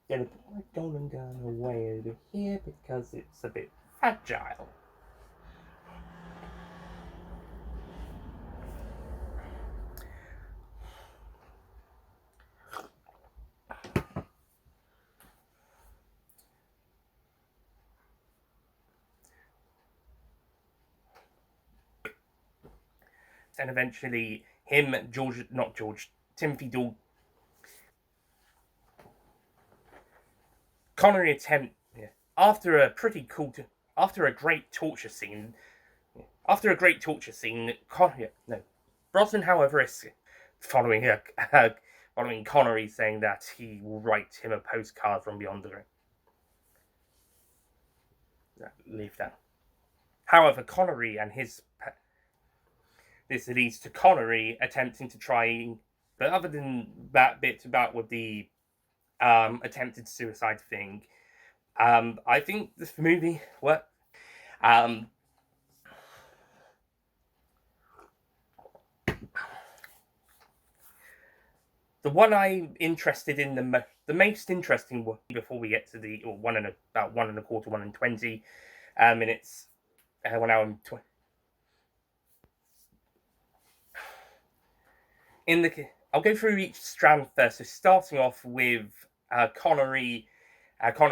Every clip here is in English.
gonna put my golden gun away over here because it's a bit fragile. And eventually Timothy Dawg. Connery after a great torture scene. Brosnan, however, is following Connery, saying that he will write him a postcard from beyond the ring. Leave that. However, Connery and this leads to Connery attempting to try, but other than that bit about with the attempted suicide thing, I think this movie worked. The one I'm interested in, the most interesting one, before we get to the about 1 1/4, 1 and 20 minutes, 1 hour and 20. I'll go through each strand first. So starting off with Connery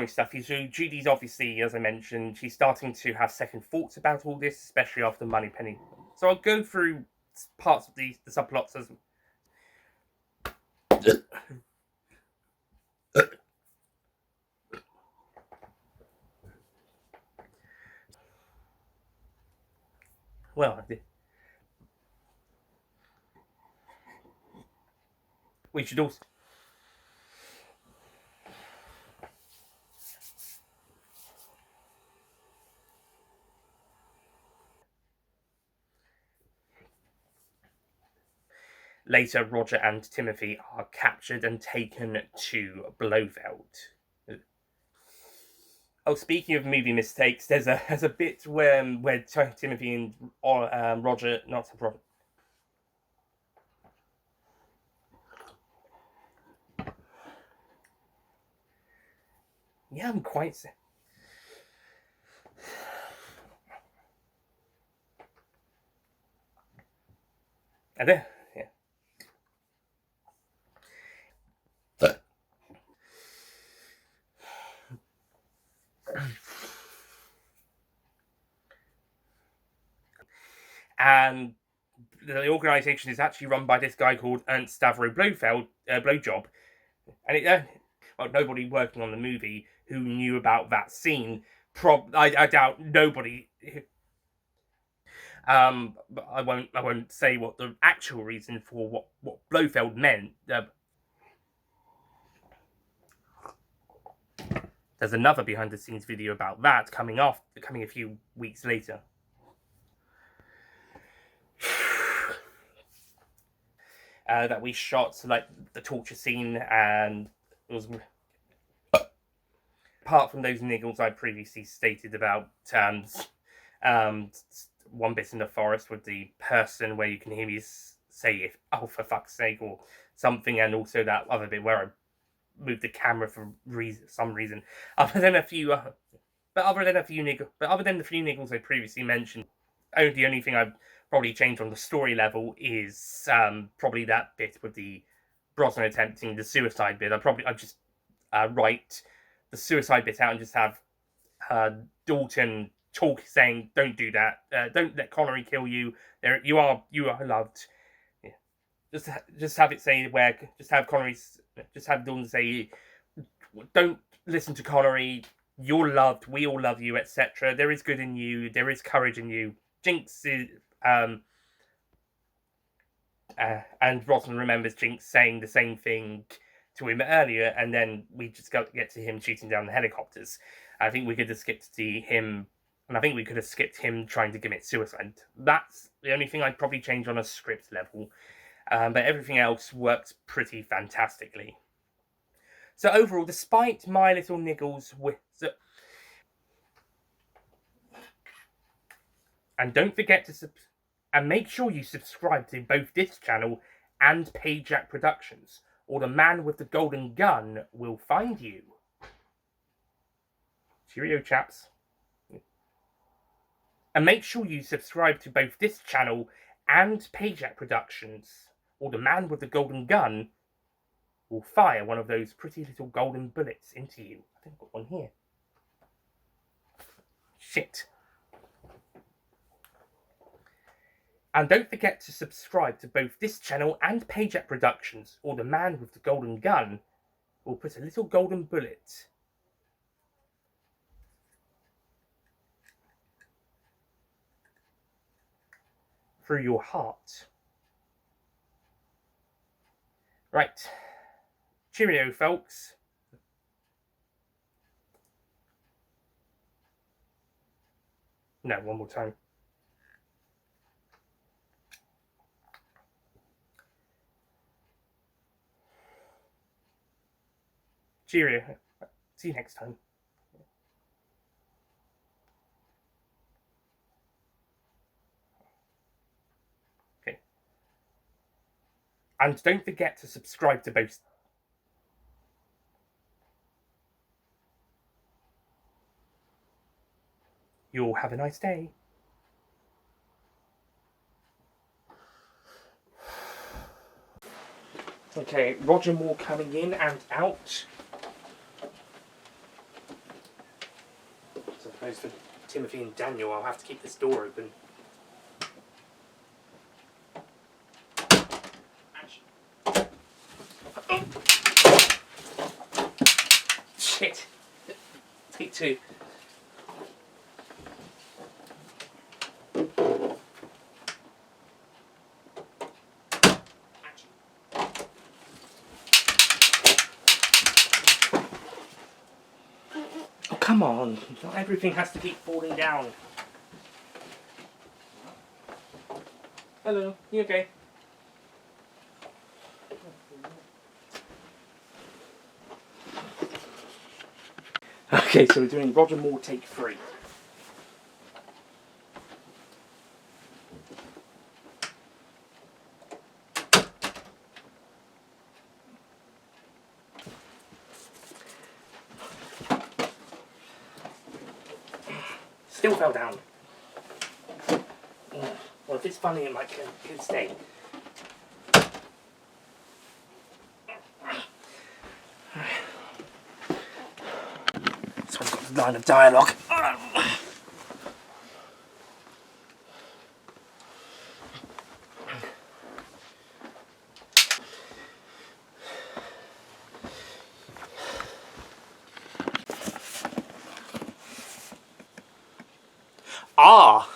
stuff. Judy's obviously, as I mentioned, she's starting to have second thoughts about all this, especially after Moneypenny. So I'll go through parts of the subplots as. Well, we should also. Later, Roger and Timothy are captured and taken to Blofeld. Oh, speaking of movie mistakes, there's a bit where Timothy and Roger, not Roger. Yeah, I'm quite. And then. And the organisation is actually run by this guy called Ernst Stavro Blowjob, and nobody working on the movie who knew about that scene. I doubt nobody. But I won't say what the actual reason for what Blofeld meant. There's another behind the scenes video about that coming a few weeks later. That we shot like the torture scene, and it was apart from those niggles I previously stated about one bit in the forest with the person where you can hear me say "oh, for fuck's sake" or something, and also that other bit where I moved the camera for some reason. Other than the few niggles I previously mentioned, the only thing I've probably changed on the story level is probably that bit with the Brosnan attempting the suicide bit. I'd just write the suicide bit out and just have Dalton talk, saying, "Don't do that. Don't let Connery kill you. You are loved." Yeah. Just have it say just have Dalton say, "Don't listen to Connery. You're loved. We all love you, etc. There is good in you. There is courage in you." Jinx is and Brosnan remembers Jinx saying the same thing to him earlier, and then we just get to him shooting down the helicopters. I think we could have skipped him trying to commit suicide. That's the only thing I'd probably change on a script level, but everything else worked pretty fantastically. So overall, despite my little niggles and don't forget to and make sure you subscribe to both this channel and Pajak Productions, or the man with the golden gun will find you. Cheerio, chaps. And make sure you subscribe to both this channel and Pajak Productions, or the man with the golden gun will fire one of those pretty little golden bullets into you. I think I've got one here. Shit. And don't forget to subscribe to both this channel and Pajak Productions, or the man with the golden gun will put a little golden bullet through your heart. Right. Cheerio, folks. No, one more time. Cheerio. See you next time. Okay. And don't forget to subscribe to both. You'll have a nice day. Okay, Roger Moore coming in and out. So I suppose for Timothy and Daniel, I'll have to keep this door open. Oh. Shit. Take two. Come on, not everything has to keep falling down. Hello, you okay? Okay, so we're doing Roger Moore take 3. Still fell down. Well, if it's funny, it might stay. This one's got a line of dialogue. Ah,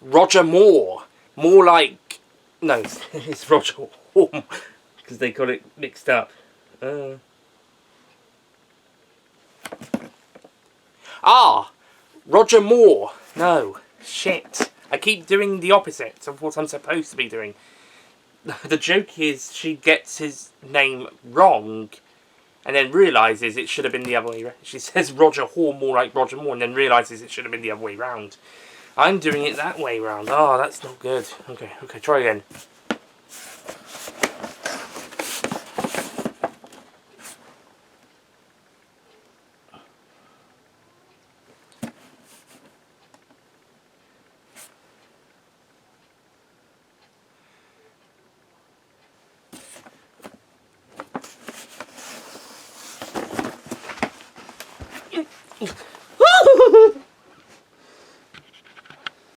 Roger Moore. More like... No, it's Roger Moore. Because they got it mixed up. Ah, Roger Moore. No, shit. I keep doing the opposite of what I'm supposed to be doing. The joke is she gets his name wrong and then realises it should have been the other way around. She says Roger Moore more like Roger Moore and then realises it should have been the other way round. I'm doing it that way round. Oh, that's not good. Okay, try again.